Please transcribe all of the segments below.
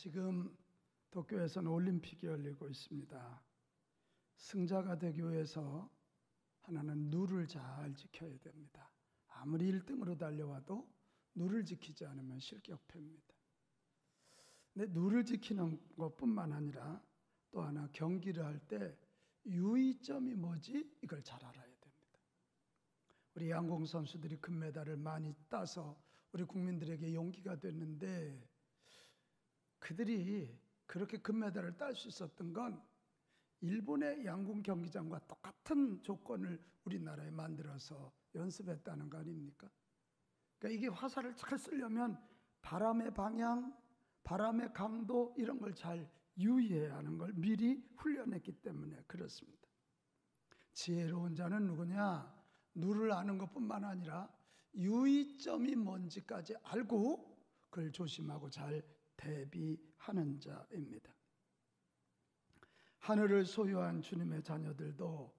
지금 도쿄에서는 올림픽이 열리고 있습니다. 승자가 되기 위해서 하나는 룰을 잘 지켜야 됩니다. 아무리 1등으로 달려와도 룰을 지키지 않으면 실격패입니다. 근데 룰을 지키는 것뿐만 아니라 또 하나 경기를 할 때 유의점이 뭐지? 이걸 잘 알아야 됩니다. 우리 양궁 선수들이 금메달을 많이 따서 우리 국민들에게 용기가 됐는데 그들이 그렇게 금메달을 딸 수 있었던 건 일본의 양궁 경기장과 똑같은 조건을 우리나라에 만들어서 연습했다는 거 아닙니까? 그러니까 이게 화살을 잘 쓰려면 바람의 방향, 바람의 강도 이런 걸 잘 유의해야 하는 걸 미리 훈련했기 때문에 그렇습니다. 지혜로운 자는 누구냐? 룰을 아는 것뿐만 아니라 유의점이 뭔지까지 알고 그걸 조심하고 잘 대비하는 자입니다. 하늘을 소유한 주님의 자녀들도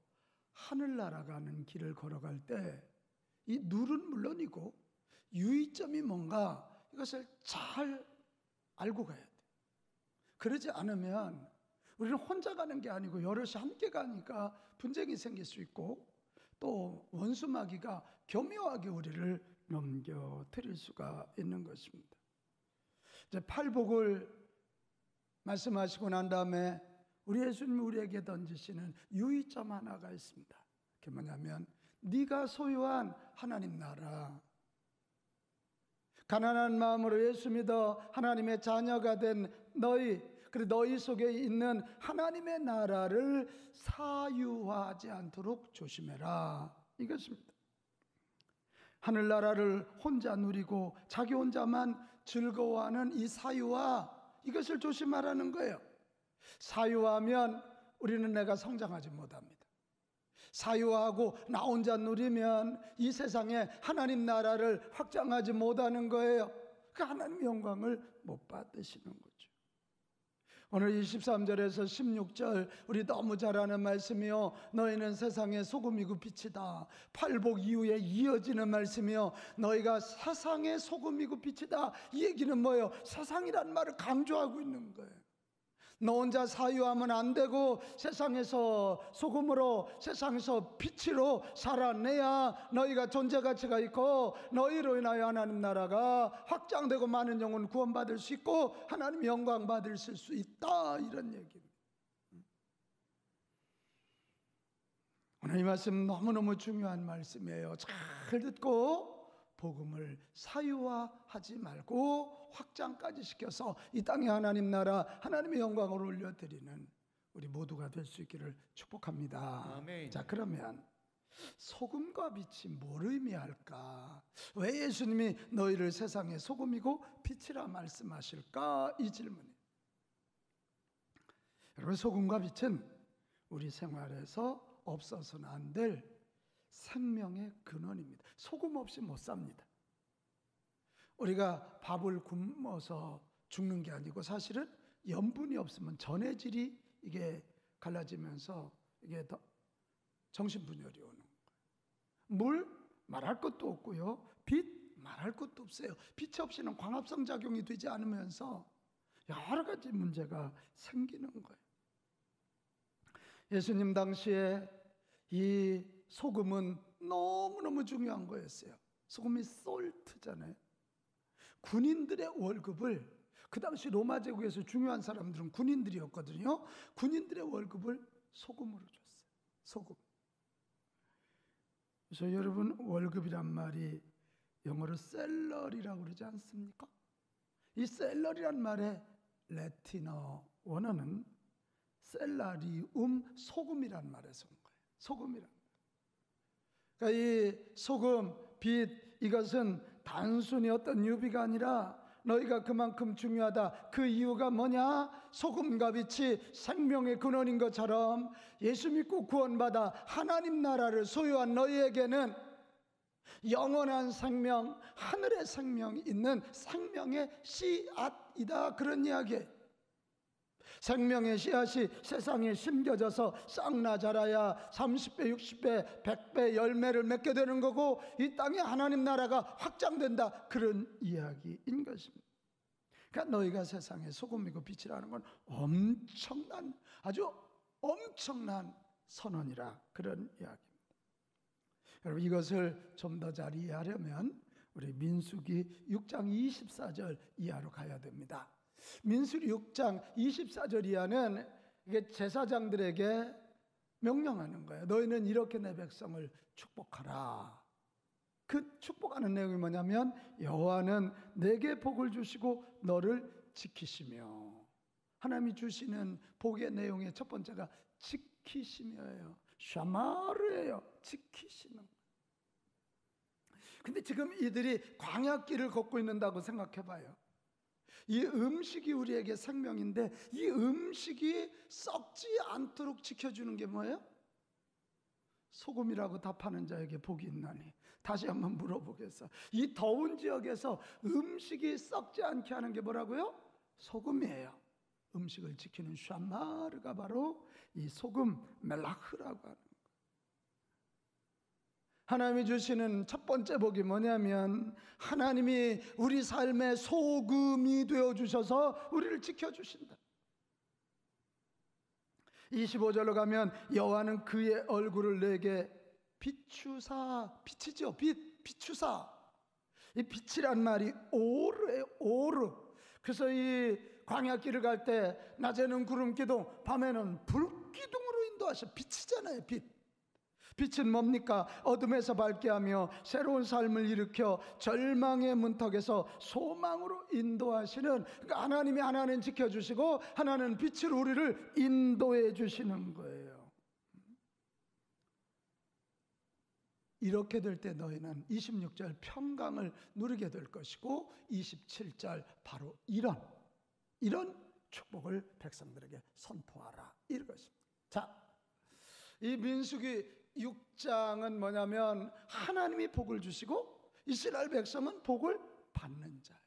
하늘나라 가는 길을 걸어갈 때 이 룰은 물론이고 유의점이 뭔가 이것을 잘 알고 가야 돼요. 그러지 않으면 우리는 혼자 가는 게 아니고 여럿이 함께 가니까 분쟁이 생길 수 있고 또 원수마귀가 교묘하게 우리를 넘겨뜨릴 수가 있는 것입니다. 이제 팔복을 말씀하시고 난 다음에 우리 예수님이 우리에게 던지시는 유의점 하나가 있습니다. 그게 뭐냐면 네가 소유한 하나님 나라, 가난한 마음으로 예수 믿어 하나님의 자녀가 된 너희, 그리고 너희 속에 있는 하나님의 나라를 사유하지 않도록 조심해라 이것입니다. 하늘나라를 혼자 누리고 자기 혼자만 즐거워하는 이 사유와 이것을 조심하라는 거예요. 사유하면 우리는 내가 성장하지 못합니다. 사유하고 나 혼자 누리면 이 세상에 하나님 나라를 확장하지 못하는 거예요. 그 하나님의 영광을 못 받으시는 거죠. 오늘 23절에서 16절 우리 너무 잘 아는 말씀이요, 너희는 세상의 소금이고 빛이다. 팔복 이후에 이어지는 말씀이요, 너희가 세상의 소금이고 빛이다. 이 얘기는 뭐예요? 세상이란 말을 강조하고 있는 거예요. 너 혼자 사유하면 안 되고 세상에서 소금으로, 세상에서 빛으로 살아내야 너희가 존재 가치가 있고 너희로 인하여 하나님 나라가 확장되고 많은 영혼 구원받을 수 있고 하나님 영광 받을 수 있다, 이런 얘기입니다. 오늘 이 말씀 너무너무 중요한 말씀이에요. 잘 듣고 복음을 사유화하지 말고 확장까지 시켜서 이 땅에 하나님 나라, 하나님의 영광을 올려드리는 우리 모두가 될 수 있기를 축복합니다. 아멘. 자, 그러면 소금과 빛이 뭘 의미할까? 왜 예수님이 너희를 세상의 소금이고 빛이라 말씀하실까? 이 질문이에요. 여러분, 소금과 빛은 우리 생활에서 없어서는 안 될 생명의 근원입니다. 소금 없이 못 삽니다. 우리가 밥을 굶어서 죽는 게 아니고 사실은 염분이 없으면 전해질이 이게 갈라지면서 이게 더 정신분열이 오는 거예요. 물 말할 것도 없고요, 빛 말할 것도 없어요. 빛 없이는 광합성 작용이 되지 않으면서 여러 가지 문제가 생기는 거예요. 예수님 당시에 이 소금은 너무너무 중요한 거였어요. 소금이 솔트잖아요. 군인들의 월급을, 그 당시 로마 제국에서 중요한 사람들은 군인들이었거든요. 군인들의 월급을 소금으로 줬어요. 소금. 그래서 여러분, 월급이란 말이 영어로 셀러리라고 그러지 않습니까? 이 셀러리란 말의 라틴어 원어는 셀라리움, 소금이란 말에서 온 거예요. 소금이란 말. 그러니까 이 소금, 빛, 이것은 단순히 어떤 유비가 아니라 너희가 그만큼 중요하다. 그 이유가 뭐냐? 소금과 빛이 생명의 근원인 것처럼 예수 믿고 구원받아 하나님 나라를 소유한 너희에게는 영원한 생명, 하늘의 생명이 있는 생명의 씨앗이다, 그런 이야기예요. 생명의 씨앗이 세상에 심겨져서 싹나 자라야 30배, 60배, 100배 열매를 맺게 되는 거고 이 땅에 하나님 나라가 확장된다, 그런 이야기인 것입니다. 그러니까 너희가 세상의 소금이고 빛이라는 건 아주 엄청난 선언이라 그런 이야기입니다. 여러분, 이것을 좀 더 잘 이해하려면 우리 민수기 6장 24절 이하로 가야 됩니다. 민수기 6장 24절 이하는 이게 제사장들에게 명령하는 거예요. 너희는 이렇게 내 백성을 축복하라. 그 축복하는 내용이 뭐냐면 여호와는 내게 복을 주시고 너를 지키시며, 하나님이 주시는 복의 내용의 첫 번째가 지키시며예요. 샤마르예요. 지키시는 거예요. 근데 지금 이들이 광야길을 걷고 있는다고 생각해 봐요. 이 음식이 우리에게 생명인데 이 음식이 썩지 않도록 지켜주는 게 뭐예요? 소금이라고 답하는 자에게 복이 있나니. 다시 한번 물어보겠어. 이 더운 지역에서 음식이 썩지 않게 하는 게 뭐라고요? 소금이에요. 음식을 지키는 샤마르가 바로 이 소금 멜라흐라고 하는 거예요. 하나님이 주시는 첫 번째 복이 뭐냐면 하나님이 우리 삶의 소금이 되어주셔서 우리를 지켜주신다. 25절로 가면 여호와는 그의 얼굴을 내게 비추사, 빛이죠. 비추사. 이 빛이란 말이 오르예요. 오르. 그래서 이 광야길을 갈 때 낮에는 구름기둥, 밤에는 불기둥으로 인도하셔. 빛이잖아요. 빛은 뭡니까? 어둠에서 밝게 하며 새로운 삶을 일으켜 절망의 문턱에서 소망으로 인도하시는, 그러니까 하나님이 하나는 지켜주시고 하나는 빛으로 우리를 인도해 주시는 거예요. 이렇게 될 때 너희는 26절 평강을 누리게 될 것이고 27절 바로 이런 축복을 백성들에게 선포하라, 이것입니다. 자, 이 민수기 6장은 뭐냐면 하나님이 복을 주시고 이스라엘 백성은 복을 받는 자예요.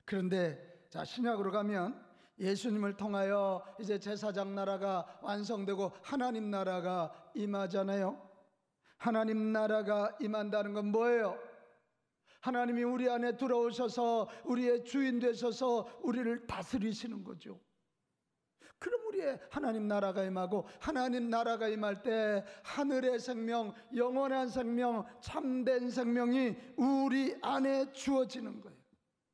그런데 자, 신약으로 가면 예수님을 통하여 이제 제사장 나라가 완성되고 하나님 나라가 임하잖아요. 하나님 나라가 임한다는 건 뭐예요? 하나님이 우리 안에 들어오셔서 우리의 주인 되셔서 우리를 다스리시는 거죠. 그럼 우리의 하나님 나라가 임하고, 하나님 나라가 임할 때 하늘의 생명, 영원한 생명, 참된 생명이 우리 안에 주어지는 거예요.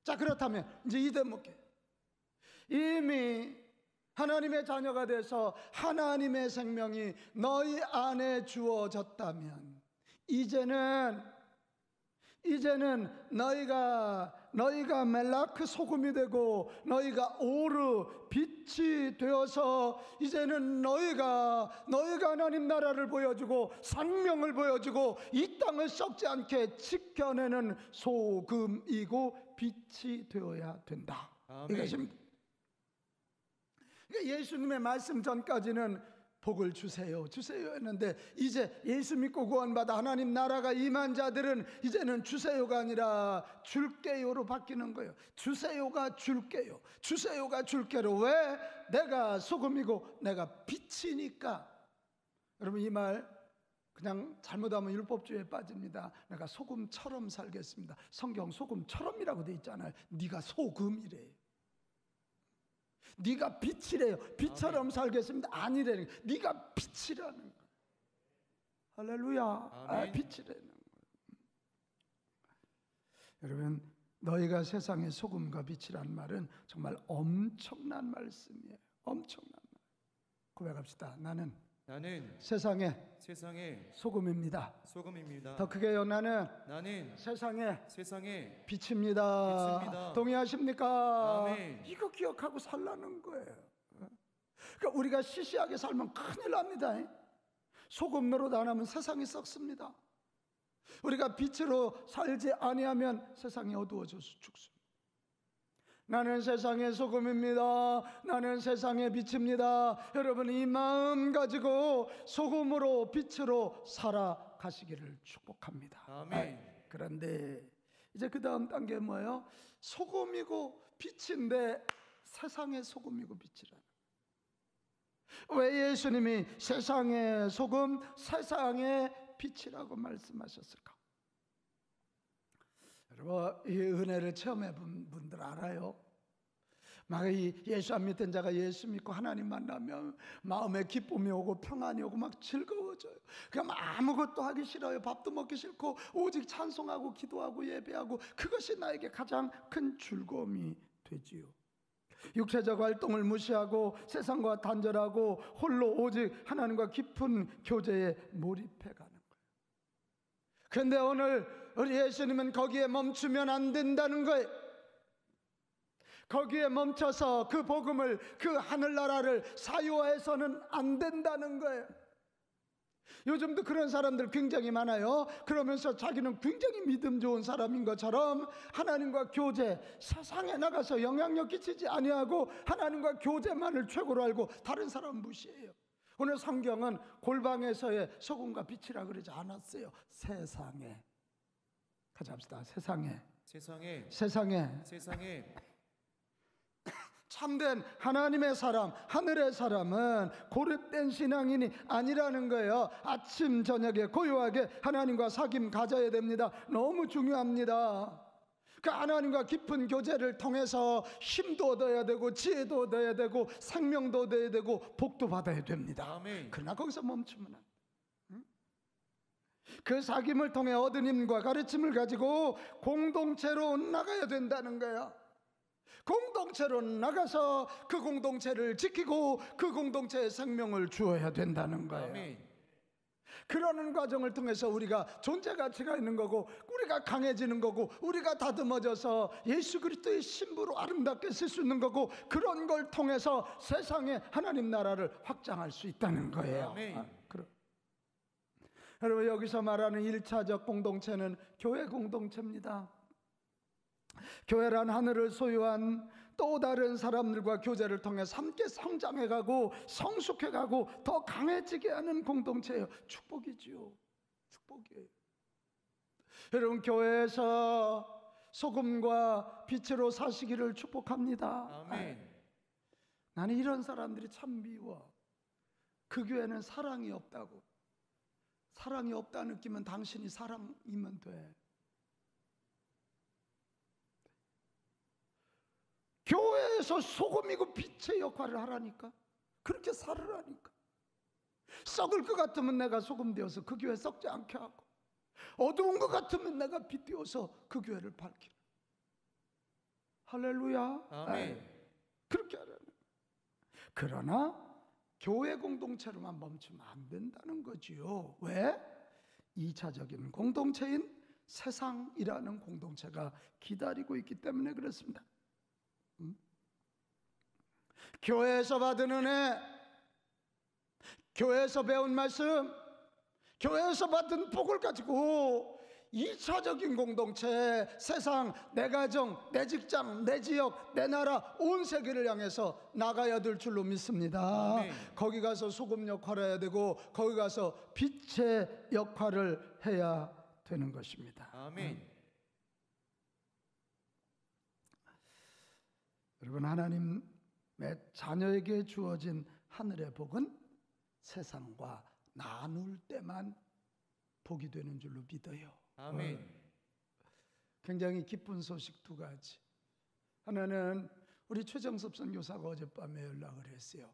자, 그렇다면 이제 이 대목에 이미 하나님의 자녀가 돼서 하나님의 생명이 너희 안에 주어졌다면 이제는 너희가 멜라크 소금이 되고 너희가 오르 빛이 되어서 이제는 너희가 하나님 나라를 보여주고 생명을 보여주고 이 땅을 썩지 않게 지켜내는 소금이고 빛이 되어야 된다. 이것입니다. 그러니까 예수님의 말씀 전까지는 복을 주세요 했는데 이제 예수 믿고 구원받아 하나님 나라가 임한 자들은 이제는 주세요가 아니라 줄게요로 바뀌는 거예요. 주세요가 줄게요. 주세요가 줄게로. 왜? 내가 소금이고 내가 빛이니까. 여러분, 이 말 그냥 잘못하면 율법주의에 빠집니다. 내가 소금처럼 살겠습니다. 성경 소금처럼이라고 돼 있잖아요. 네가 소금이래요. 네가 빛이래요. 빛처럼 살겠습니다. 아니래는 거예요. 네가 빛이라는 거예요. 할렐루야. 빛이라는 거예요. 여러분, 너희가 세상의 소금과 빛이라는 말은 정말 엄청난 말씀이에요. 엄청난 말. 고백합시다. 나는 세상의 소금입니다. 더 크게요. 나는 세상의 빛입니다. 동의하십니까? 아멘. 이거 기억하고 살라는 거예요. 그러니까 우리가 시시하게 살면 큰일 납니다. 소금 노릇 안 하면 세상이 썩습니다. 우리가 빛으로 살지 아니하면 세상이 어두워져서 죽습니다. 나는 세상의 소금입니다. 나는 세상의 빛입니다. 여러분, 이 마음 가지고 소금으로 빛으로 살아가시기를 축복합니다. 아멘. 그런데 이제 그 다음 단계 뭐예요? 소금이고 빛인데 세상의 소금이고 빛이라. 왜 예수님이 세상의 소금, 세상의 빛이라고 말씀하셨을까? 여러분, 이 은혜를 체험해 본 분들 알아요? 막 이 예수 안 믿던 자가 예수 믿고 하나님 만나면 마음에 기쁨이 오고 평안이 오고 막 즐거워져요. 그럼 아무것도 하기 싫어요. 밥도 먹기 싫고 오직 찬송하고 기도하고 예배하고, 그것이 나에게 가장 큰 즐거움이 되지요. 육체적 활동을 무시하고 세상과 단절하고 홀로 오직 하나님과 깊은 교제에 몰입해 가는 거예요. 그런데 오늘 우리 예수님은 거기에 멈추면 안 된다는 거예요. 거기에 멈춰서 그 복음을, 그 하늘나라를 사유화해서는 안 된다는 거예요. 요즘도 그런 사람들 굉장히 많아요. 그러면서 자기는 굉장히 믿음 좋은 사람인 것처럼 하나님과 교제, 세상에 나가서 영향력 끼치지 아니하고 하나님과 교제만을 최고로 알고 다른 사람 무시해요. 오늘 성경은 골방에서의 소금과 빛이라 그러지 않았어요. 세상에. 같이 합시다. 세상에. 참된 하나님의 사람, 하늘의 사람은 고립된 신앙인이 아니라는 거예요. 아침 저녁에 고요하게 하나님과 사귐 가져야 됩니다. 너무 중요합니다. 그 하나님과 깊은 교제를 통해서 힘도 얻어야 되고 지혜도 얻어야 되고 생명도 얻어야 되고 복도 받아야 됩니다. 아멘. 그러나 거기서 멈추면 안 돼요. 그 사귐을 통해 얻은 힘과 가르침을 가지고 공동체로 나가야 된다는 거예요. 공동체로 나가서 그 공동체를 지키고 그 공동체에 생명을 주어야 된다는 거예요. 아멘. 그러는 과정을 통해서 우리가 존재 가치가 있는 거고, 우리가 강해지는 거고, 우리가 다듬어져서 예수 그리스도의 신부로 아름답게 쓸 수 있는 거고, 그런 걸 통해서 세상에 하나님 나라를 확장할 수 있다는 거예요. 여러분, 여기서 말하는 1차적 공동체는 교회 공동체입니다. 교회란 하늘을 소유한 또 다른 사람들과 교제를 통해 함께 성장해가고 성숙해가고 더 강해지게 하는 공동체예요. 축복이지요. 축복이에요. 여러분, 교회에서 소금과 빛으로 사시기를 축복합니다. 아멘. 나는 이런 사람들이 참 미워. 그 교회는 사랑이 없다고. 사랑이 없다 느끼면 당신이 사랑이면 돼. 교회에서 소금이고 빛의 역할을 하라니까. 그렇게 살으라니까. 썩을 것 같으면 내가 소금 되어서 그 교회 썩지 않게 하고, 어두운 것 같으면 내가 빛 되어서 그 교회를 밝히라. 할렐루야. 아멘. 그렇게 하라는 거예요. 그러나 교회 공동체로만 멈추면 안 된다는 거지요. 왜? 2차적인 공동체인 세상이라는 공동체가 기다리고 있기 때문에 그렇습니다. 교회에서 받은 은혜, 교회에서 배운 말씀, 교회에서 받은 복을 가지고 2차적인 공동체, 세상, 내 가정, 내 직장, 내 지역, 내 나라, 온 세계를 향해서 나가야 될 줄로 믿습니다. 아멘. 거기 가서 소금 역할을 해야 되고, 거기 가서 빛의 역할을 해야 되는 것입니다. 아멘. 여러분, 하나님의 자녀에게 주어진 하늘의 복은 세상과 나눌 때만 복이 되는 줄로 믿어요. 아멘. 굉장히 기쁜 소식 두 가지. 하나는 우리 최정섭 선교사가 어젯밤에 연락을 했어요.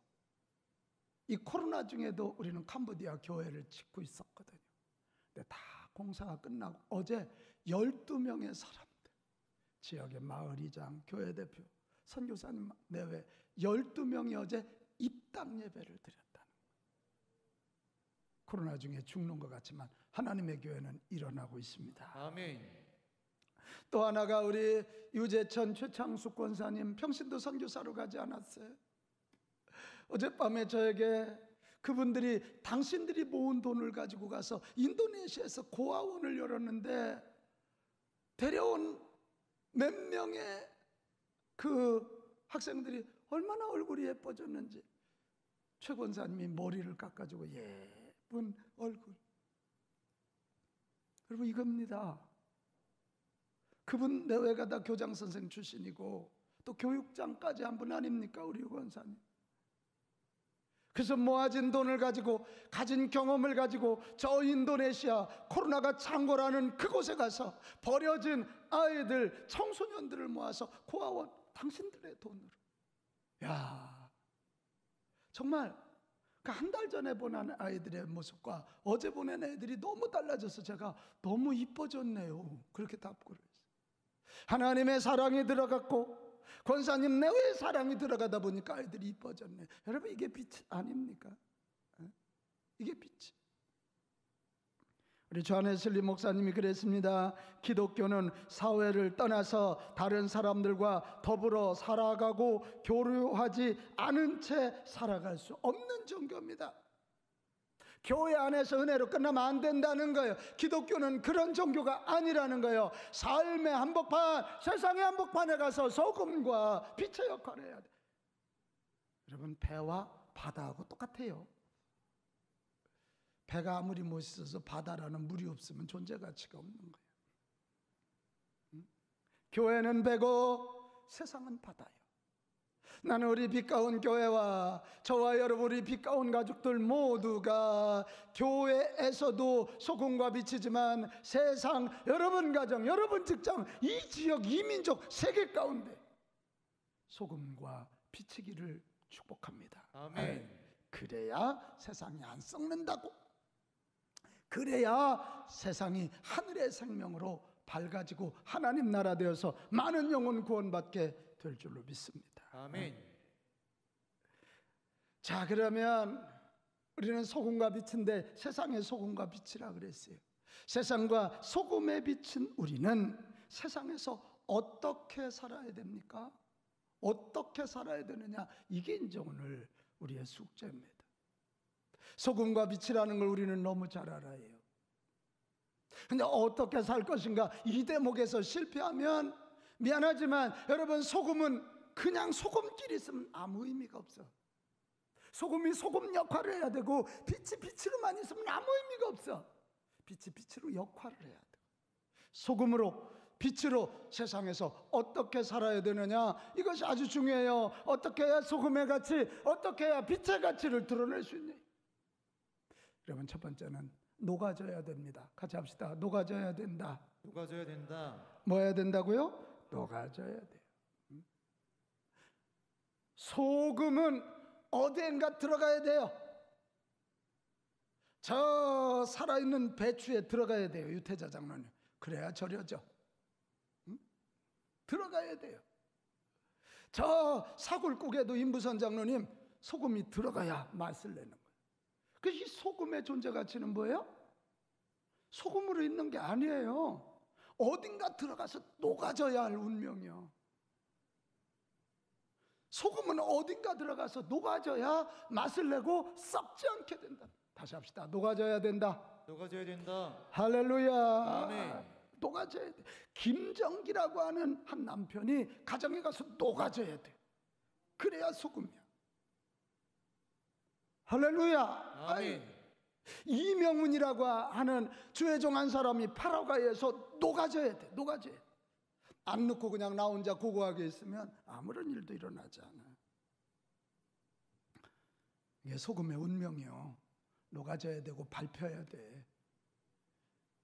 이 코로나 중에도 우리는 캄보디아 교회를 짓고 있었거든요. 근데 다 공사가 끝나고 어제 12명의 사람들, 지역의 마을이장, 교회 대표, 선교사님 내외 12명이 어제 입당 예배를 드렸다는 거예요. 코로나 중에 죽는 것 같지만 하나님의 교회는 일어나고 있습니다. 아멘. 또 하나가 우리 유재천 최창숙 권사님, 평신도 선교사로 가지 않았어요? 어젯밤에 저에게 그분들이 당신들이 모은 돈을 가지고 가서 인도네시아에서 고아원을 열었는데 데려온 몇 명의 그 학생들이 얼마나 얼굴이 예뻐졌는지, 최 권사님이 머리를 깎아주고 예쁜 얼굴. 여러분, 이겁니다. 그분 내외가 다 교장 선생 출신이고 또 교육장까지 한 분 아닙니까, 우리 권사님. 그래서 모아진 돈을 가지고, 가진 경험을 가지고 저 인도네시아 코로나가 창궐하는 그곳에 가서 버려진 아이들, 청소년들을 모아서 고아원, 당신들의 돈으로. 야, 정말 그 한 달 전에 보낸 아이들의 모습과 어제 보낸 애들이 너무 달라져서 제가 너무 이뻐졌네요. 그렇게 답글을 했어요. 하나님의 사랑이 들어갔고 권사님 내외의 사랑이 들어가다 보니까 아이들이 이뻐졌네. 여러분, 이게 빛 아닙니까? 이게 빛이. 우리 조한웨슬리 목사님이 그랬습니다. 기독교는 사회를 떠나서 다른 사람들과 더불어 살아가고 교류하지 않은 채 살아갈 수 없는 종교입니다. 교회 안에서 은혜로 끝나면 안 된다는 거예요. 기독교는 그런 종교가 아니라는 거예요. 삶의 한복판, 세상의 한복판에 가서 소금과 빛의 역할을 해야 돼. 여러분, 배와 바다하고 똑같아요. 배가 아무리 멋있어서 바다라는 물이 없으면 존재 가치가 없는 거예요. 교회는 배고 세상은 바다예요. 나는 우리 빛가운 교회와 저와 여러분, 우리 빛가운 가족들 모두가 교회에서도 소금과 빛이지만 세상, 여러분 가정, 여러분 직장, 이 지역, 이 민족, 세계 가운데 소금과 빛이기를 축복합니다. 아멘. 그래야 세상이 안 썩는다고. 그래야 세상이 하늘의 생명으로 밝아지고 하나님 나라 되어서 많은 영혼 구원받게 될 줄로 믿습니다. 아멘. 자, 그러면 우리는 소금과 빛인데 세상의 소금과 빛이라 그랬어요. 세상과 소금의 빛인 우리는 세상에서 어떻게 살아야 됩니까? 어떻게 살아야 되느냐? 이게 이제 오늘 우리의 숙제입니다. 소금과 빛이라는 걸 우리는 너무 잘 알아요. 근데 어떻게 살 것인가? 이 대목에서 실패하면 미안하지만 여러분, 소금은 그냥 소금끼리 있으면 아무 의미가 없어. 소금이 소금 역할을 해야 되고 빛이 빛으로만 있으면 아무 의미가 없어. 빛이 빛으로 역할을 해야 돼. 소금으로, 빛으로 세상에서 어떻게 살아야 되느냐, 이것이 아주 중요해요. 어떻게 해야 소금의 가치, 어떻게 해야 빛의 가치를 드러낼 수 있냐. 여러분, 첫 번째는 녹아져야 됩니다. 같이 합시다. 녹아져야 된다. 녹아져야 된다. 뭐 해야 된다고요? 녹아져야 돼요. 소금은 어디엔가 들어가야 돼요. 저 살아있는 배추에 들어가야 돼요. 유태자 장로님. 그래야 절여져. 들어가야 돼요. 저 사골국에도 임부선 장로님, 소금이 들어가야 맛을 내는 거예요. 그래서 이 소금의 존재 가치는 뭐예요? 소금으로 있는 게 아니에요. 어딘가 들어가서 녹아져야 할 운명이요. 소금은 어딘가 들어가서 녹아져야 맛을 내고 썩지 않게 된다. 다시 합시다. 녹아져야 된다. 녹아져야 된다. 할렐루야. 아멘. 녹아져야 돼. 김정기라고 하는 한 남편이 가정에 가서 녹아져야 돼. 그래야 소금이야. 할렐루야. 아멘. 이명훈이라고 하는 주의 종 한 사람이 파라과이에서 녹아져야 돼. 녹아져야 돼. 안 넣고 그냥 나 혼자 고고하게 있으면 아무런 일도 일어나지 않아. 이게 소금의 운명이요. 녹아져야 되고 밟혀야 돼.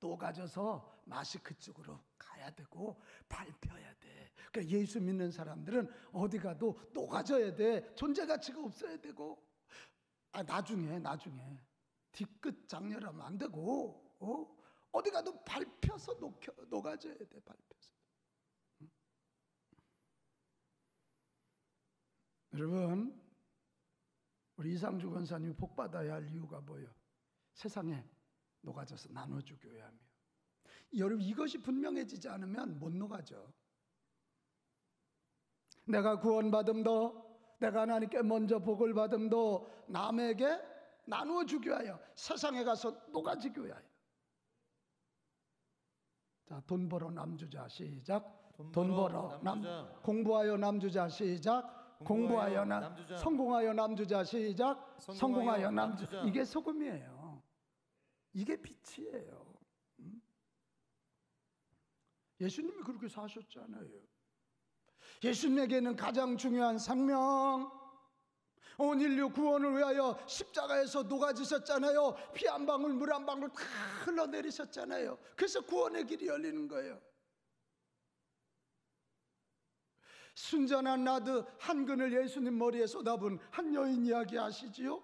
녹아져서 맛이 그쪽으로 가야 되고 밟혀야 돼. 그러니까 예수 믿는 사람들은 어디 가도 녹아져야 돼. 존재 가치가 없어야 되고, 나중에 뒤끝 장렬하면 안 되고, 어디 가도 밟혀서 녹아져야 돼. 밟혀서. 여러분, 우리 이상주 권사님이 복받아야 할 이유가 뭐예요? 세상에 녹아져서 나눠주기 위함이에요. 여러분, 이것이 분명해지지 않으면 못 녹아져. 내가 구원받음도, 내가 하나님께 먼저 복을 받음도 남에게 나누어주기 위하여, 세상에 가서 녹아지기 위하여. 자, 돈 벌어 남주자. 시작. 돈 벌어 남주자. 공부하여 남주자. 시작. 공부하여 남주자. 성공하여 남주자. 시작. 성공하여 남주자. 이게 소금이에요. 이게 빛이에요. 예수님이 그렇게 사셨잖아요. 예수님에게는 가장 중요한 생명, 온 인류 구원을 위하여 십자가에서 녹아지셨잖아요. 피 한 방울 물 한 방울 다 흘러내리셨잖아요. 그래서 구원의 길이 열리는 거예요. 순전한 나드 한 근을 예수님 머리에 쏟아본 한 여인 이야기 아시지요?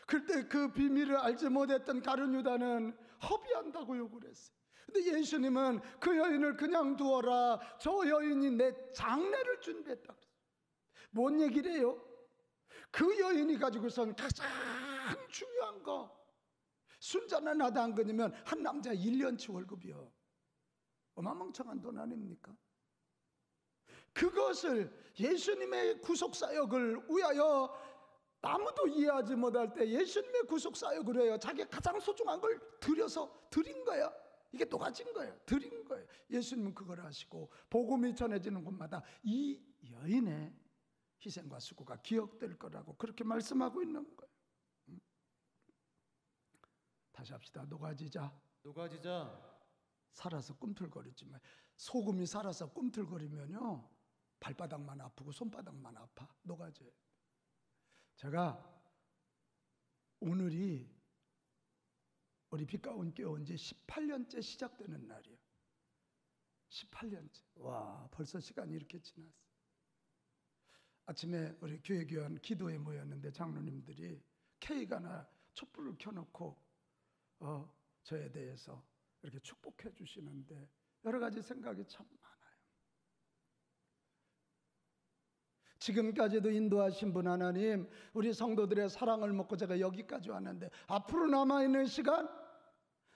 그때 그 비밀을 알지 못했던 가룟 유다는 허비한다고 욕을 했어요. 근데 예수님은 그 여인을 그냥 두어라. 저 여인이 내 장례를 준비했다. 뭔 얘기래요? 그 여인이 가지고선 가장 중요한 거, 순전한 나드 한 근이면 한 남자 1년치 월급이요. 어마멍청한 돈 아닙니까? 그것을 예수님의 구속사역을 위하여 아무도 이해하지 못할 때 예수님의 구속사역을 해요. 자기 가장 소중한 걸 드린 거야. 이게 녹아진 거예요. 드린 거예요. 예수님은 그걸 하시고 복음이 전해지는 곳마다 이 여인의 희생과 수고가 기억될 거라고 그렇게 말씀하고 있는 거예요. 다시 합시다. 녹아지자. 살아서 꿈틀거리지 마. 소금이 살아서 꿈틀거리면요 발바닥만 아프고 손바닥만 아파. 녹아져요. 제가 오늘이 우리 빛가운 교회 온 지 18년째 시작되는 날이에요. 18년째. 와, 벌써 시간이 이렇게 지났어요. 아침에 우리 교회 교원 기도에 모였는데 장로님들이 케이크나 촛불을 켜놓고 저에 대해서 이렇게 축복해 주시는데 여러 가지 생각이 참 많아요. 지금까지도 인도하신 분 하나님, 우리 성도들의 사랑을 먹고 제가 여기까지 왔는데 앞으로 남아있는 시간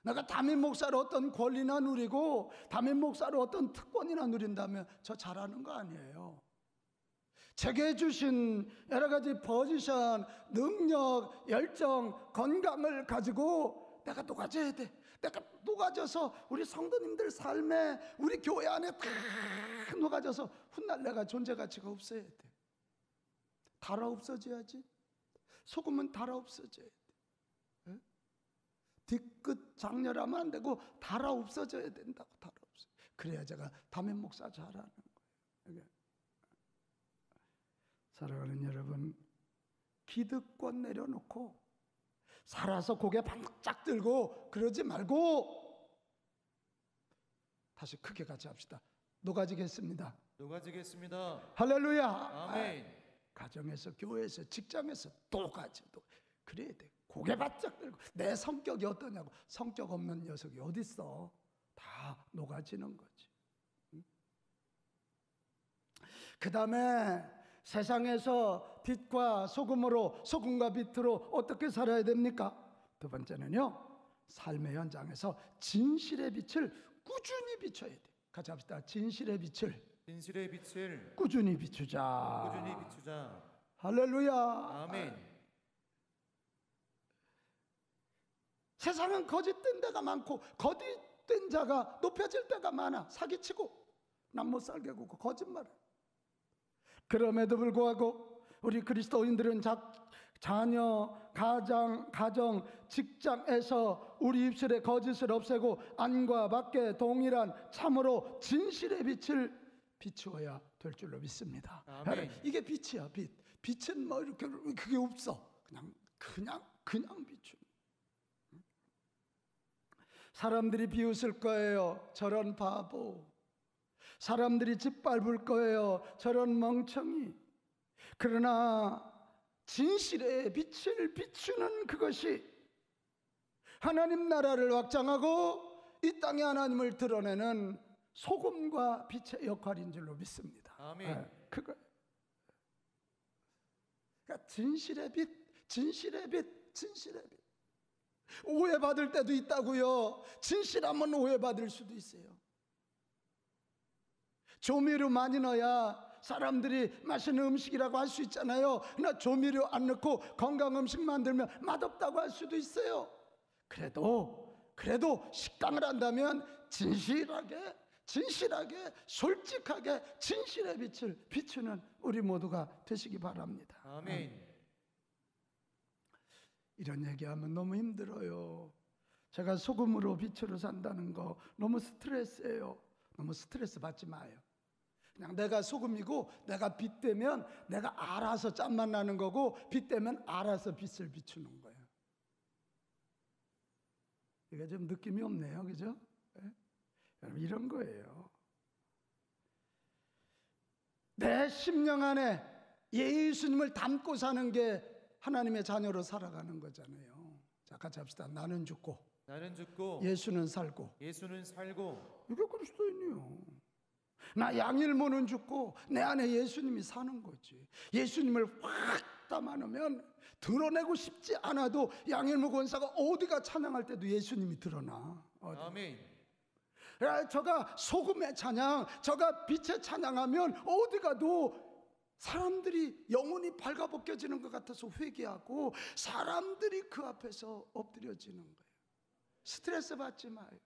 내가 담임 목사로 어떤 권리나 누리고 담임 목사로 어떤 특권이나 누린다면 저 잘하는 거 아니에요. 제게 주신 여러 가지 포지션, 능력, 열정, 건강을 가지고 내가 녹아져야 돼. 내가 녹아져서 우리 성도님들 삶에 우리 교회 안에 다 녹아져서 훗날 내가 존재 가치가 없어야 돼. 달아 없어져야지. 소금은 달아 없어져야 돼. 뒤끝 장렬하면 안 되고 달아 없어져야 된다고. 달아 없어. 그래야 제가 담임 목사 잘하는 거예요. 사랑하는 여러분, 기득권 내려놓고 살아서 고개 반짝 들고 그러지 말고 다시 크게 같이 합시다. 녹아지겠습니다. 할렐루야. 아멘. 가정에서, 교회에서, 직장에서 녹아져. 그래야 돼. 고개 바짝 들고 내 성격이 어떠냐고. 성격 없는 녀석이 어딨어. 다 녹아지는 거지. 그 다음에 세상에서 빛과 소금으로, 소금과 빛으로 어떻게 살아야 됩니까? 두 번째는요, 삶의 현장에서 진실의 빛을 꾸준히 비춰야 돼. 같이 합시다. 진실의 빛을 꾸준히 비추자. 할렐루야. 아멘. 세상은 거짓된 데가 많고 거짓된 자가 높여질 때가 많아. 사기치고 남 못 살게 구고 거짓말. 그럼에도 불구하고 우리 그리스도인들은 자녀, 가정, 직장에서 우리 입술의 거짓을 없애고 안과 밖에 동일한 참으로 진실의 빛을 비추어야 될 줄로 믿습니다. 아멘. 이게 빛이야. 빛은 뭐 이렇게 그게 없어. 그냥 비추. 사람들이 비웃을 거예요. 저런 바보. 사람들이 짓밟을 거예요. 저런 멍청이. 그러나 진실의 빛을 비추는 그것이 하나님 나라를 확장하고 이 땅에 하나님을 드러내는 소금과 빛의 역할인 줄로 믿습니다. 아멘. 그러니까 진실의 빛. 오해받을 때도 있다고요. 진실하면 오해받을 수도 있어요. 조미료 많이 넣어야 사람들이 맛있는 음식이라고 할 수 있잖아요. 그러나 조미료 안 넣고 건강 음식 만들면 맛없다고 할 수도 있어요. 그래도 식당을 한다면 진실하게 솔직하게 진실의 빛을 비추는 우리 모두가 되시기 바랍니다. 아멘. 이런 얘기하면 너무 힘들어요. 제가 소금으로 빛으로 산다는 거 너무 스트레스예요. 너무 스트레스 받지 마요. 그냥 내가 소금이고 내가 빛 되면 내가 알아서 짠맛 나는 거고 빛 되면 알아서 빛을 비추는 거예요. 이게 좀 느낌이 없네요, 그죠? 네? 여러분 이런 거예요. 내 심령 안에 예수님을 담고 사는 게 하나님의 자녀로 살아가는 거잖아요. 자, 같이 합시다. 나는 죽고 예수는 살고 예수는 살고 이게 그리스도인이요. 나 양일모는 죽고 내 안에 예수님이 사는 거지. 예수님을 확 담아놓으면 드러내고 싶지 않아도 양일모 권사가 어디가 찬양할 때도 예수님이 드러나. 아멘. 저가 소금의 찬양, 저가 빛의 찬양하면 어디 가도 사람들이 영혼이 발가벗겨지는 것 같아서 회개하고 사람들이 그 앞에서 엎드려지는 거예요. 스트레스 받지 마요.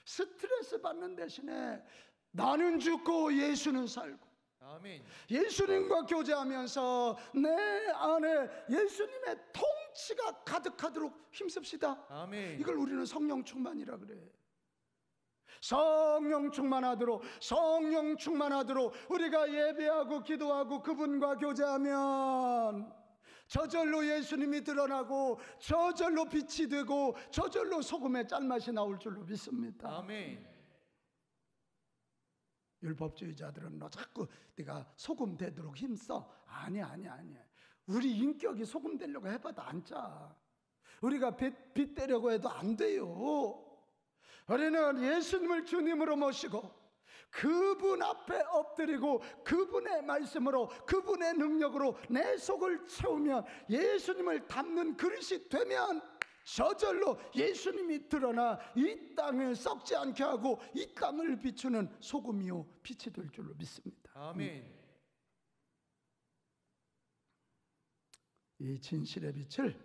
스트레스 받는 대신에 나는 죽고 예수는 살고 아멘. 예수님과 교제하면서 내 안에 예수님의 통치가 가득하도록 힘씁시다. 아멘. 이걸 우리는 성령 충만이라 그래. 성령 충만하도록 우리가 예배하고 기도하고 그분과 교제하면 저절로 예수님이 드러나고 저절로 빛이 되고 저절로 소금의 짠맛이 나올 줄로 믿습니다. 아멘. 율법주의자들은 너 자꾸 네가 소금 되도록 힘써. 아니야. 우리 인격이 소금 되려고 해봐도 안 짜. 우리가 빛 되려고 해도 안 돼요. 우리는 예수님을 주님으로 모시고 그분 앞에 엎드리고 그분의 말씀으로 그분의 능력으로 내 속을 채우면 예수님을 담는 그릇이 되면 저절로 예수님이 드러나 이 땅을 썩지 않게 하고 이 땅을 비추는 소금이요 빛이 될 줄로 믿습니다. 아멘. 이 진실의 빛을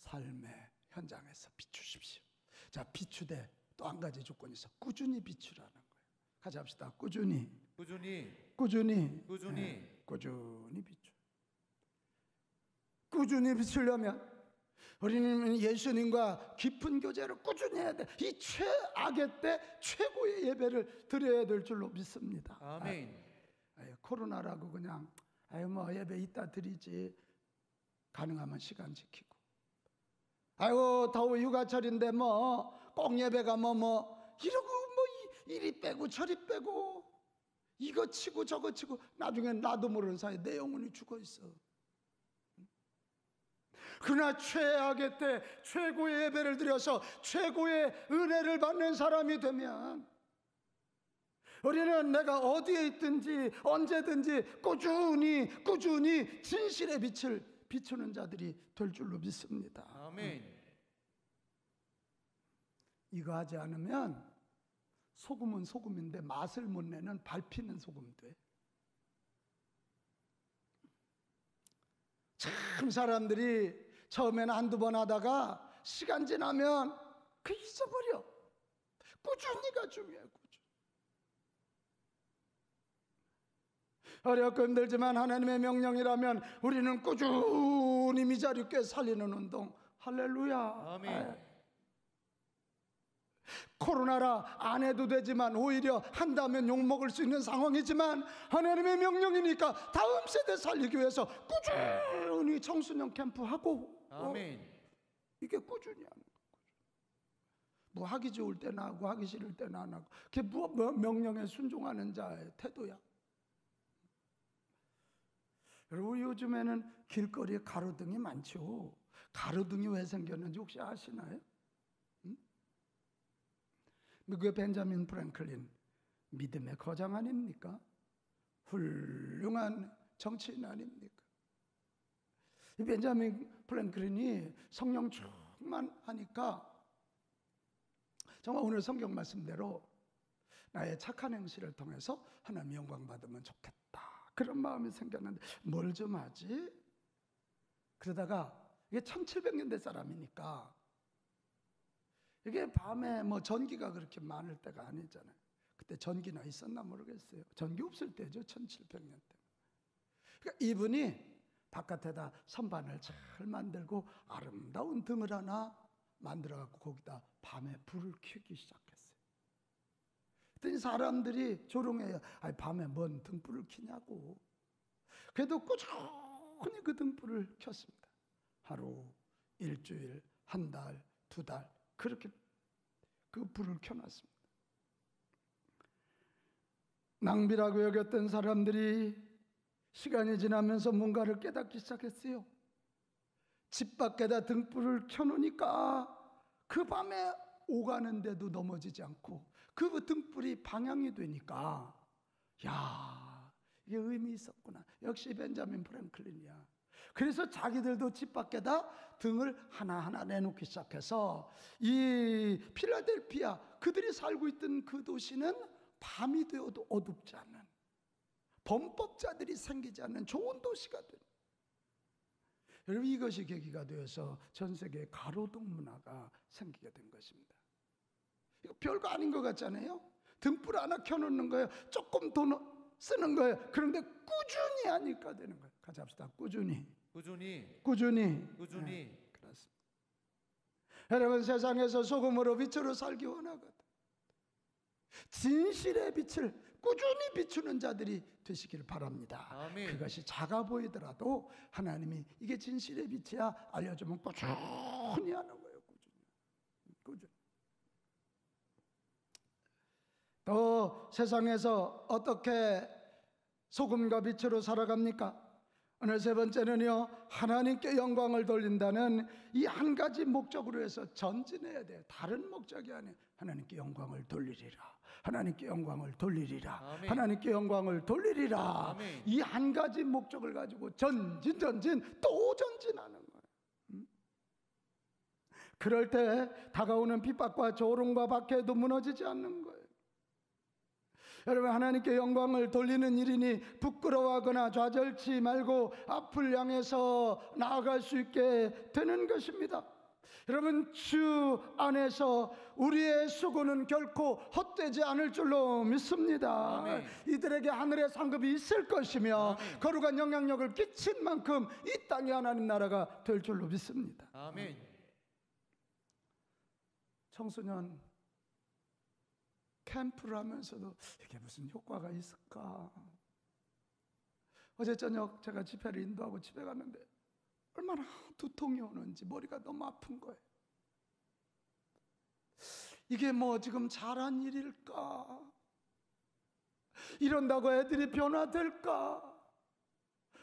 삶의 현장에서 비추십시오. 자, 비추되 또 한 가지 조건이 있어. 꾸준히 비추라는 거예요. 같이 합시다. 꾸준히 비추. 꾸준히 비추려면 우리는 예수님과 깊은 교제를 꾸준히 해야 돼. 이 최악의 때 최고의 예배를 드려야 될 줄로 믿습니다. 아멘. 코로나라고 그냥 뭐 예배 이따 드리지. 가능하면 시간 지키고. 아이고 더워 휴가철인데 뭐 꼭 예배가 뭐 이러고 뭐 이리 빼고 저리 빼고 이거 치고 저거 치고 나중에 나도 모르는 사이에 내 영혼이 죽어 있어. 그러나 최악의 때 최고의 예배를 드려서 최고의 은혜를 받는 사람이 되면 우리는 내가 어디에 있든지 언제든지 꾸준히 진실의 빛을 비추는 자들이 될 줄로 믿습니다. 아멘. 이거 하지 않으면 소금은 소금인데 맛을 못 내는 밟히는 소금 돼. 참 사람들이 처음에는 한두 번 하다가 시간 지나면 그 잊어버려. 꾸준히가 중요해. 어렵고 힘들지만 하나님의 명령이라면 우리는 꾸준히 미자립게 살리는 운동. 할렐루야. 아멘. 코로나라 안 해도 되지만 오히려 한다면 욕먹을 수 있는 상황이지만 하나님의 명령이니까 다음 세대 살리기 위해서 꾸준히 청소년 캠프하고 아멘. 이게 꾸준히 하는 거예요. 뭐 하기 좋을 때나 하고 하기 싫을 때나 안 하고 그게 뭐 명령에 순종하는 자의 태도야. 그리고 요즘에는 길거리에 가로등이 많죠. 가로등이 왜 생겼는지 혹시 아시나요? 미국의 벤자민 프랭클린 믿음의 거장 아닙니까? 훌륭한 정치인 아닙니까? 이 벤자민 프랭클린이 성령 충만하니까 정말 오늘 성경 말씀대로 나의 착한 행실을 통해서 하나님 영광 받으면 좋겠다 그런 마음이 생겼는데 뭘 좀 하지? 그러다가 이게 1700년대 사람이니까 이게 밤에 뭐 전기가 그렇게 많을 때가 아니잖아요. 그때 전기나 있었나 모르겠어요. 전기 없을 때죠. 1700년 때. 그러니까 이분이 바깥에다 선반을 잘 만들고 아름다운 등을 하나 만들어갖고 거기다 밤에 불을 켜기 시작했어요. 그랬더니 사람들이 조롱해요. 아니, 밤에 뭔 등불을 켜냐고. 그래도 꾸준히 그 등불을 켰습니다. 하루, 일주일, 한 달, 두 달 그렇게 그 불을 켜놨습니다. 낭비라고 여겼던 사람들이 시간이 지나면서 뭔가를 깨닫기 시작했어요. 집 밖에다 등불을 켜놓으니까 그 밤에 오가는데도 넘어지지 않고 그 등불이 방향이 되니까 야, 이게 의미 있었구나. 역시 벤자민 프랭클린이야. 그래서 자기들도 집 밖에다 등을 하나하나 내놓기 시작해서 이 필라델피아, 그들이 살고 있던 그 도시는 밤이 되어도 어둡지 않은, 범법자들이 생기지 않는 좋은 도시가 된. 여러분, 이것이 계기가 되어서 전 세계에 가로등 문화가 생기게 된 것입니다. 이거 별거 아닌 것 같잖아요. 등불 하나 켜놓는 거예요. 조금 돈 쓰는 거예요. 그런데 꾸준히 하니까 되는 거예요. 같이 합시다. 꾸준히. 꾸준히. 네, 그렇습니다. 여러분, 세상에서 소금으로 빛으로 살기 원하거든. 진실의 빛을 꾸준히 비추는 자들이 되시기를 바랍니다. 아멘. 그것이 작아 보이더라도 하나님이 이게 진실의 빛이야 알려주면 꾸준히 하는 거예요. 꾸준히. 또 세상에서 어떻게 소금과 빛으로 살아갑니까? 오늘 세 번째는요, 하나님께 영광을 돌린다는 이 한 가지 목적으로 해서 전진해야 돼요. 다른 목적이 아니에요. 하나님께 영광을 돌리리라. 하나님께 영광을 돌리리라. 아멘. 하나님께 영광을 돌리리라. 아멘. 이 한 가지 목적을 가지고 전진 또 전진하는 거예요. 그럴 때 다가오는 핍박과 조롱과 박해도 무너지지 않는 거예요. 여러분, 하나님께 영광을 돌리는 일이니 부끄러워하거나 좌절치 말고 앞을 향해서 나아갈 수 있게 되는 것입니다. 여러분, 주 안에서 우리의 수고는 결코 헛되지 않을 줄로 믿습니다. 아멘. 이들에게 하늘의 상급이 있을 것이며 아멘. 거룩한 영향력을 끼친 만큼 이 땅이 하나님 나라가 될 줄로 믿습니다. 아멘. 청소년 캠프를 하면서도 이게 무슨 효과가 있을까? 어제 저녁 제가 집회를 인도하고 집에 갔는데 얼마나 두통이 오는지 머리가 너무 아픈 거예요. 이게 뭐 지금 잘한 일일까? 이런다고 애들이 변화될까?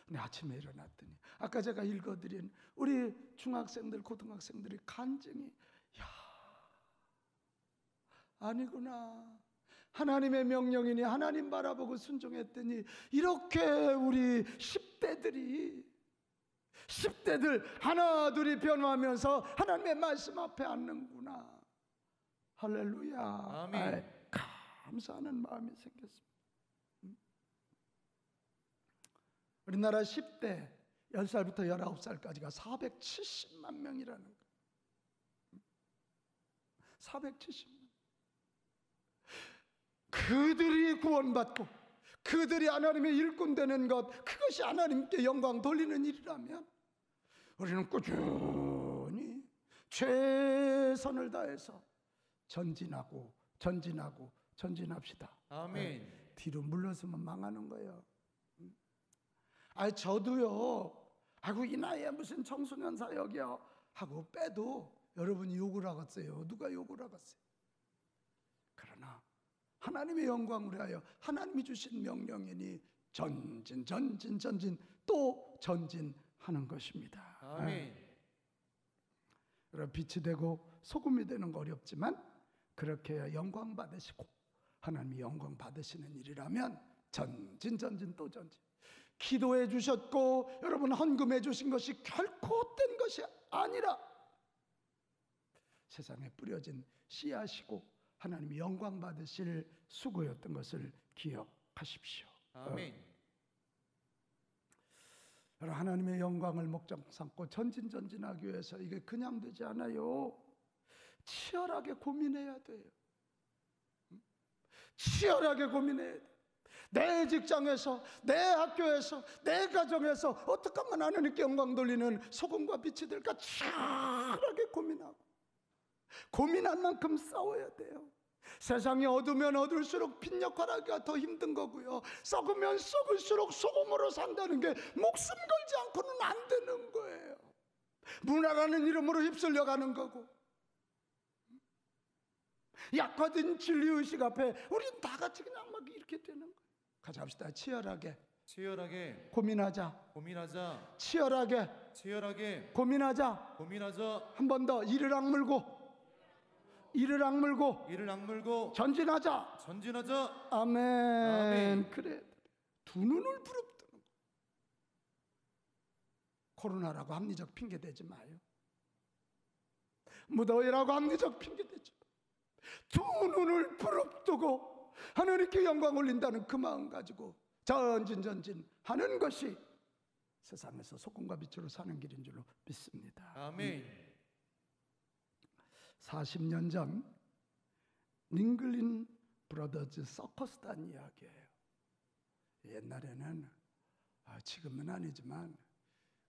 근데 아침에 일어났더니 아까 제가 읽어드린 우리 중학생들, 고등학생들의 간증이 아니구나. 하나님의 명령이니 하나님 바라보고 순종했더니 이렇게 우리 10대들 하나둘이 변화하면서 하나님의 말씀 앞에 앉는구나. 할렐루야. 아멘. 감사하는 마음이 생겼습니다. 우리나라 10대 10살부터 19살까지가 470만 명이라는 거예요. 470만. 그들이 구원받고 그들이 하나님의 일꾼 되는 것, 그것이 하나님께 영광 돌리는 일이라면 우리는 꾸준히 최선을 다해서 전진합시다. 아멘. 뒤로 물러서면 망하는 거예요. 저도요, 아이고 이 나이에 무슨 청소년 사역이야 하고 빼도 여러분이 욕을 하겠어요. 누가 욕을 하겠어요? 그러나 하나님의 영광을 위하여 하나님이 주신 명령이니 전진 또 전진하는 것입니다. 아멘. 여러분, 빛이 되고 소금이 되는 거 어렵지만 그렇게 해야 영광 받으시고 하나님이 영광 받으시는 일이라면 전진 또 전진. 기도해 주셨고 여러분 헌금해 주신 것이 결코 헛된 것이 아니라 세상에 뿌려진 씨앗이고 하나님이 영광 받으실 수고였던 것을 기억하십시오. 아멘. 하나님의 영광을 목적 삼고 전진하기 위해서 이게 그냥 되지 않아요. 치열하게 고민해야 돼요. 치열하게 고민해야 돼요. 내 직장에서, 내 학교에서, 내 가정에서 어떻게 하면 하나님께 영광 돌리는 소금과 빛이 될까 치열하게 고민하고 고민한 만큼 싸워야 돼요. 세상이 어두면 어둘수록 빛 역할하기가 더 힘든 거고요. 썩으면 썩을수록 소금으로 산다는 게 목숨 걸지 않고는 안 되는 거예요. 문화라는 이름으로 휩쓸려 가는 거고, 약화된 진리의식 앞에 우린 다 같이 그냥 막 이렇게 되는 거예요. 같이 합시다. 치열하게 고민하자. 치열하게 고민하자. 한 번 더. 이를 악물고 전진하자. 아멘. 그래. 두 눈을 부릅뜨는 거. 코로나라고 합리적 핑계 대지 마요. 무더위라고 합리적 핑계 대지 마. 두 눈을 부릅뜨고 하나님께 영광 올린다는 그 마음 가지고 전진하는 것이 세상에서 소금과 빛으로 사는 길인 줄로 믿습니다. 아멘. 40년 전 링글린 브라더즈 서커스단 이야기예요. 옛날에는 지금은 아니지만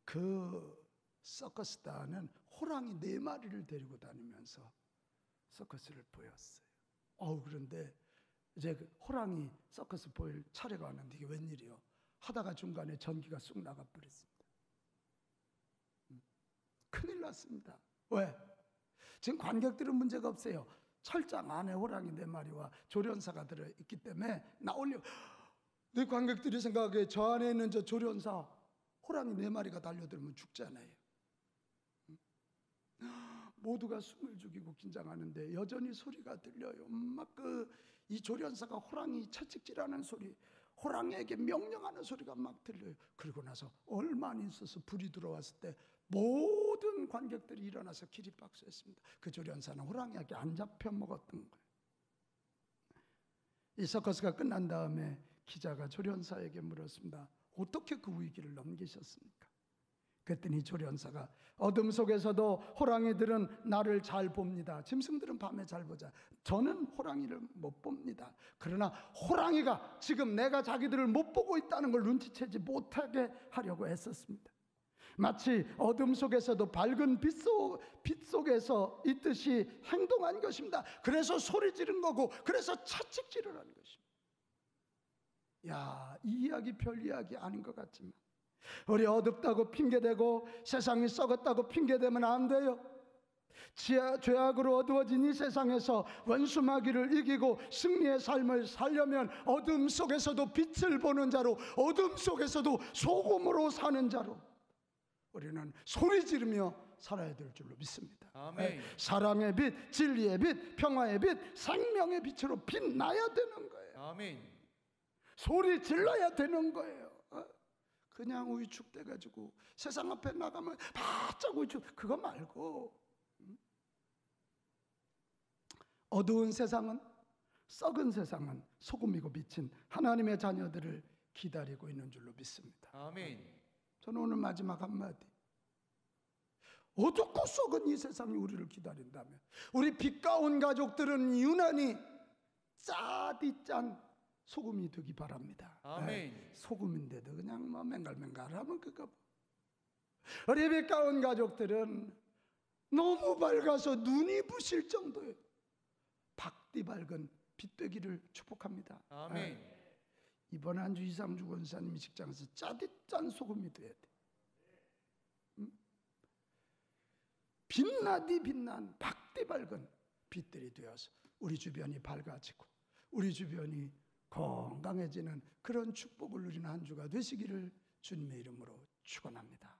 그 서커스단은 호랑이 4마리를 데리고 다니면서 서커스를 보였어요. 그런데 이제 호랑이 서커스 보일 차례가 왔는데 이게 웬일이요? 하다가 중간에 전기가 쑥 나가버렸습니다. 큰일 났습니다. 왜? 지금 관객들은 문제가 없어요. 철장 안에 호랑이 4마리와 조련사가 들어있기 때문에 내 관객들이 생각하기에 저 안에 있는 저 조련사 호랑이 4마리가 달려들면 죽잖아요. 모두가 숨을 죽이고 긴장하는데 여전히 소리가 들려요. 막 이 조련사가 호랑이 채찍질하는 소리, 호랑이에게 명령하는 소리가 막 들려요. 그러고 나서 얼마 안 있어서 불이 들어왔을 때 모든 관객들이 일어나서 기립박수했습니다. 그 조련사는 호랑이에게 안 잡혀 먹었던 거예요. 이 서커스가 끝난 다음에 기자가 조련사에게 물었습니다. 어떻게 그 위기를 넘기셨습니까? 그랬더니 조련사가 어둠 속에서도 호랑이들은 나를 잘 봅니다. 짐승들은 밤에 잘 보자. 저는 호랑이를 못 봅니다. 그러나 호랑이가 지금 내가 자기들을 못 보고 있다는 걸 눈치채지 못하게 하려고 애썼습니다. 마치 어둠 속에서도 밝은 빛 속에서 있듯이 행동한 것입니다. 그래서 소리 지른 거고, 그래서 채찍질을 하는 것입니다. 이 이야기 별 이야기 아닌 것 같지만 우리 어둡다고 핑계대고 세상이 썩었다고 핑계대면 안 돼요. 죄악으로 어두워진 이 세상에서 원수마귀를 이기고 승리의 삶을 살려면 어둠 속에서도 빛을 보는 자로, 어둠 속에서도 소금으로 사는 자로 우리는 소리 지르며 살아야 될 줄로 믿습니다. 아멘. 사랑의 빛, 진리의 빛, 평화의 빛, 생명의 빛으로 빛나야 되는 거예요. 아멘. 소리 질러야 되는 거예요. 그냥 위축돼가지고 세상 앞에 나가면 바짝 위축, 그거 말고 어두운 세상은, 썩은 세상은 소금이고 빛인 하나님의 자녀들을 기다리고 있는 줄로 믿습니다. 아멘. 저는 오늘 마지막 한마디, 어둡고 썩은 이 세상이 우리를 기다린다면 우리 빛 가운 가족들은 유난히 짜디짠 소금이 되기 바랍니다. 아멘. 소금인데도 그냥 맹갈맹갈하면 그거. 우리 빛 가운 가족들은 너무 밝아서 눈이 부실 정도예요. 박띠 밝은 빛 되기를 축복합니다. 아멘. 이번 한 주 이상주 권사님이 직장에서 짜디짠 소금이 돼야 돼. 빛나디 빛난 박띠 밝은 빛들이 되어서 우리 주변이 밝아지고 우리 주변이 건강해지는 그런 축복을 누리는 한 주가 되시기를 주님의 이름으로 축원합니다.